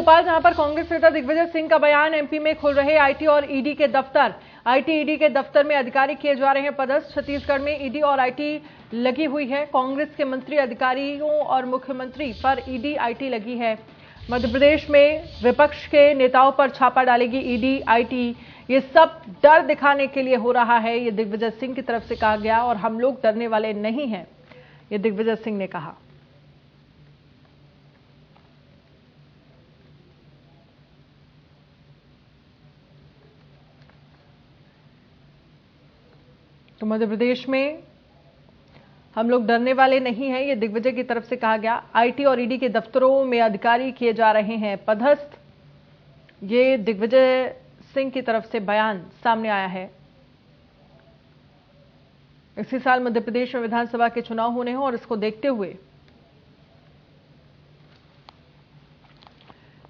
भोपाल, जहां पर कांग्रेस नेता दिग्विजय सिंह का बयान। एमपी में खुल रहे आईटी और ईडी के दफ्तर। आईटी ईडी के दफ्तर में अधिकारी किए जा रहे हैं पदस्थ। छत्तीसगढ़ में ईडी और आईटी लगी हुई है। कांग्रेस के मंत्री अधिकारियों और मुख्यमंत्री पर ईडी आईटी लगी है। मध्य प्रदेश में विपक्ष के नेताओं पर छापा डालेगी ईडी आईटी। ये सब डर दिखाने के लिए हो रहा है, ये दिग्विजय सिंह की तरफ से कहा गया, और हम लोग डरने वाले नहीं हैं, ये दिग्विजय सिंह ने कहा। तो मध्य प्रदेश में हम लोग डरने वाले नहीं हैं, ये दिग्विजय की तरफ से कहा गया। आईटी और ईडी के दफ्तरों में अधिकारी किए जा रहे हैं पदस्थ। ये दिग्विजय सिंह की तरफ से बयान सामने आया है। इसी साल मध्य प्रदेश में विधानसभा के चुनाव होने हैं और इसको देखते हुए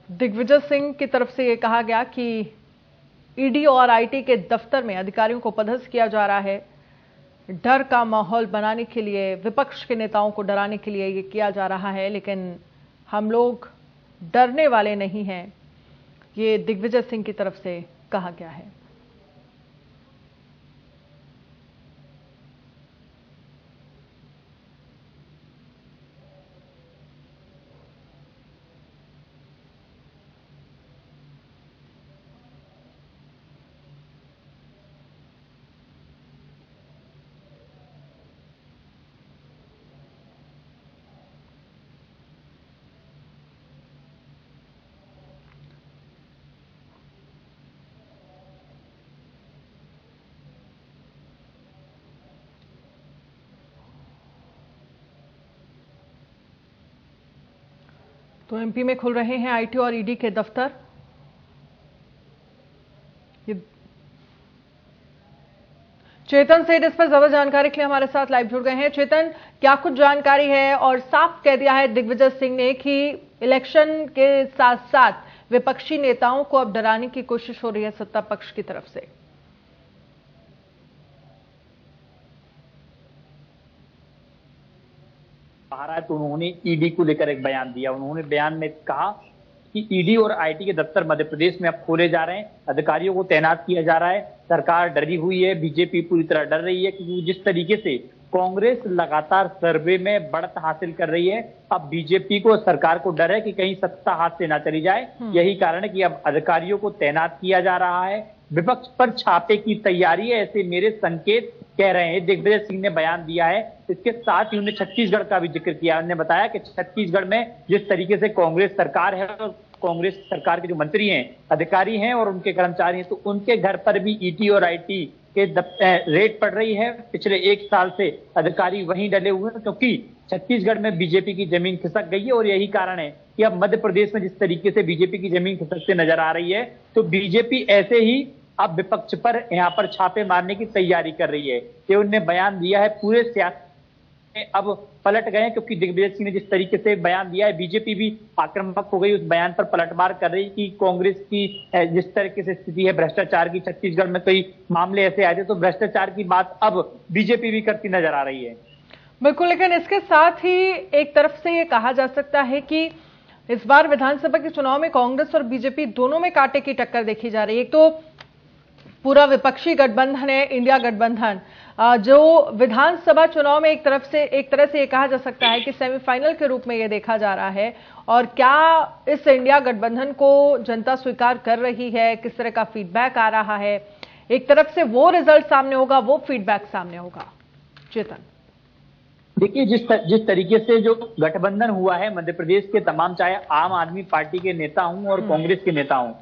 दिग्विजय सिंह की तरफ से यह कहा गया कि ईडी और आईटी के दफ्तर में अधिकारियों को पदस्थ किया जा रहा है। डर का माहौल बनाने के लिए, विपक्ष के नेताओं को डराने के लिए ये किया जा रहा है, लेकिन हम लोग डरने वाले नहीं हैं, ये दिग्विजय सिंह की तरफ से कहा गया है। तो एमपी में खुल रहे हैं आईटी और ईडी के दफ्तर। चेतन सेठ इस पर ज्यादा जानकारी के लिए हमारे साथ लाइव जुड़ गए हैं। चेतन, क्या कुछ जानकारी है? और साफ कह दिया है दिग्विजय सिंह ने कि इलेक्शन के साथ साथ विपक्षी नेताओं को अब डराने की कोशिश हो रही है सत्ता पक्ष की तरफ से। तो उन्होंने ईडी को लेकर एक बयान दिया। उन्होंने बयान में कहा कि ईडी और आईटी के दफ्तर मध्य प्रदेश में अब खोले जा रहे हैं, अधिकारियों को तैनात किया जा रहा है। सरकार डरी हुई है, बीजेपी पूरी तरह डर रही है, क्योंकि जिस तरीके से कांग्रेस लगातार सर्वे में बढ़त हासिल कर रही है, अब बीजेपी को, सरकार को डर है कि कहीं सत्ता हाथ से ना चली जाए। यही कारण है कि अब अधिकारियों को तैनात किया जा रहा है। विपक्ष पर छापे की तैयारी है, ऐसे मेरे संकेत कह रहे हैं, दिग्विजय सिंह ने बयान दिया है। इसके साथ ही उन्होंने छत्तीसगढ़ का भी जिक्र किया। उन्होंने बताया कि छत्तीसगढ़ में जिस तरीके से कांग्रेस सरकार है और कांग्रेस सरकार के जो मंत्री हैं, अधिकारी हैं और उनके कर्मचारी हैं, तो उनके घर पर भी ईटी और आईटी के रेड पड़ रही है। पिछले एक साल से अधिकारी वहीं डले हुए हैं, क्योंकि छत्तीसगढ़ में बीजेपी की जमीन खिसक गई है। और यही कारण है कि अब मध्य प्रदेश में जिस तरीके से बीजेपी की जमीन खिसकते नजर आ रही है, तो बीजेपी ऐसे ही अब विपक्ष पर यहाँ पर छापे मारने की तैयारी कर रही है। ये उन्होंने बयान दिया है। पूरे सियासत में अब पलट गए हैं, क्योंकि दिग्विजय सिंह ने जिस तरीके से बयान दिया है, बीजेपी भी आक्रामक हो गई, उस बयान पर पलटवार कर रही कि कांग्रेस की जिस तरीके से स्थिति है भ्रष्टाचार की, छत्तीसगढ़ में कई मामले ऐसे आए थे, तो भ्रष्टाचार की बात अब बीजेपी भी करती नजर आ रही है। बिल्कुल, लेकिन इसके साथ ही एक तरफ से ये कहा जा सकता है कि इस बार विधानसभा के चुनाव में कांग्रेस और बीजेपी दोनों में कांटे की टक्कर देखी जा रही है। एक तो पूरा विपक्षी गठबंधन है, इंडिया गठबंधन, जो विधानसभा चुनाव में एक तरह से ये कहा जा सकता है कि सेमीफाइनल के रूप में ये देखा जा रहा है। और क्या इस इंडिया गठबंधन को जनता स्वीकार कर रही है? किस तरह का फीडबैक आ रहा है? एक तरफ से वो रिजल्ट सामने होगा, वो फीडबैक सामने होगा। चेतन, देखिए, जिस तरीके से जो गठबंधन हुआ है मध्य प्रदेश के तमाम, चाहे आम आदमी पार्टी के नेता हूं और कांग्रेस के नेता हूं,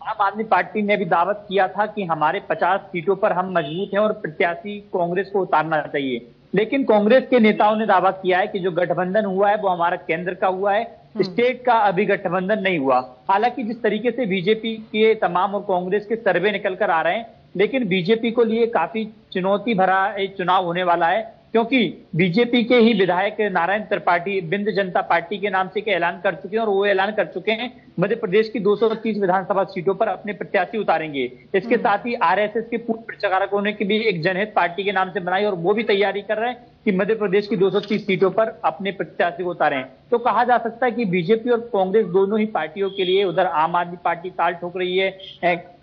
आम आदमी पार्टी ने भी दावत किया था कि हमारे 50 सीटों पर हम मजबूत हैं और प्रत्याशी कांग्रेस को उतारना चाहिए। लेकिन कांग्रेस के नेताओं ने दावा किया है कि जो गठबंधन हुआ है वो हमारा केंद्र का हुआ है, स्टेट का अभी गठबंधन नहीं हुआ। हालांकि जिस तरीके से बीजेपी के तमाम और कांग्रेस के सर्वे निकल कर आ रहे हैं, लेकिन बीजेपी को लिए काफी चुनौती भरा एक चुनाव होने वाला है, क्योंकि बीजेपी के ही विधायक नारायण त्रिपाठी बिंद जनता पार्टी के नाम से ऐलान कर चुके हैं और वो ऐलान कर चुके हैं मध्य प्रदेश की 230 विधानसभा सीटों पर अपने प्रत्याशी उतारेंगे। इसके साथ ही आरएसएस के पूर्व प्रचारकों ने भी एक जनहित पार्टी के नाम से बनाई और वो भी तैयारी कर रहे हैं कि मध्य प्रदेश की 230 सीटों पर अपने प्रत्याशी को उतारें। तो कहा जा सकता है कि बीजेपी और कांग्रेस दोनों ही पार्टियों के लिए, उधर आम आदमी पार्टी ताल ठोक रही है,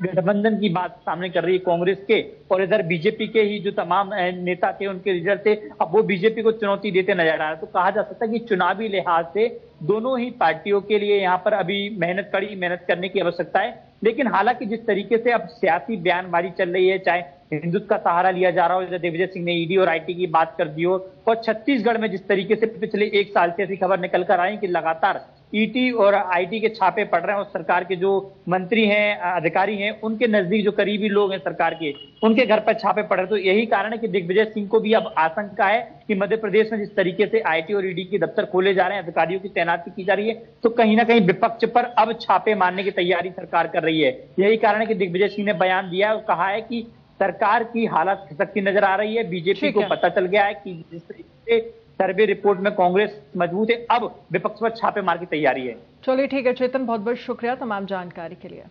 गठबंधन की बात सामने कर रही है कांग्रेस के, और इधर बीजेपी के ही जो तमाम नेता थे, उनके रिजल्ट थे, अब वो बीजेपी को चुनौती देते नजर आ रहे हैं। तो कहा जा सकता है कि चुनावी लिहाज से दोनों ही पार्टियों के लिए यहाँ पर अभी कड़ी मेहनत करने की आवश्यकता है। लेकिन हालांकि जिस तरीके से अब सियासी बयानबाजी चल रही है, चाहे हिंदुत्व का सहारा लिया जा रहा हो, जैसे दिग्विजय सिंह ने ईडी और आईटी की बात कर दी हो, और छत्तीसगढ़ में जिस तरीके से पिछले एक साल से ऐसी खबर निकल कर आई कि लगातार ईटी और आईटी के छापे पड़ रहे हैं और सरकार के जो मंत्री हैं, अधिकारी हैं, उनके नजदीक जो करीबी लोग हैं सरकार के, उनके घर पर छापे पड़ रहे हैं। तो यही कारण है कि दिग्विजय सिंह को भी अब आशंका है कि मध्य प्रदेश में जिस तरीके से आईटी और ईडी के दफ्तर खोले जा रहे हैं, अधिकारियों की तैनाती की जा रही है, तो कहीं ना कहीं विपक्ष पर अब छापे मारने की तैयारी सरकार कर रही है। यही कारण है कि दिग्विजय सिंह ने बयान दिया है और कहा है कि सरकार की हालत खिसकती नजर आ रही है। बीजेपी को पता चल गया है कि जिस तरीके से सर्वे रिपोर्ट में कांग्रेस मजबूत है, अब विपक्ष पर छापे मार की तैयारी है। चलिए ठीक है चेतन, बहुत बहुत शुक्रिया तमाम जानकारी के लिए।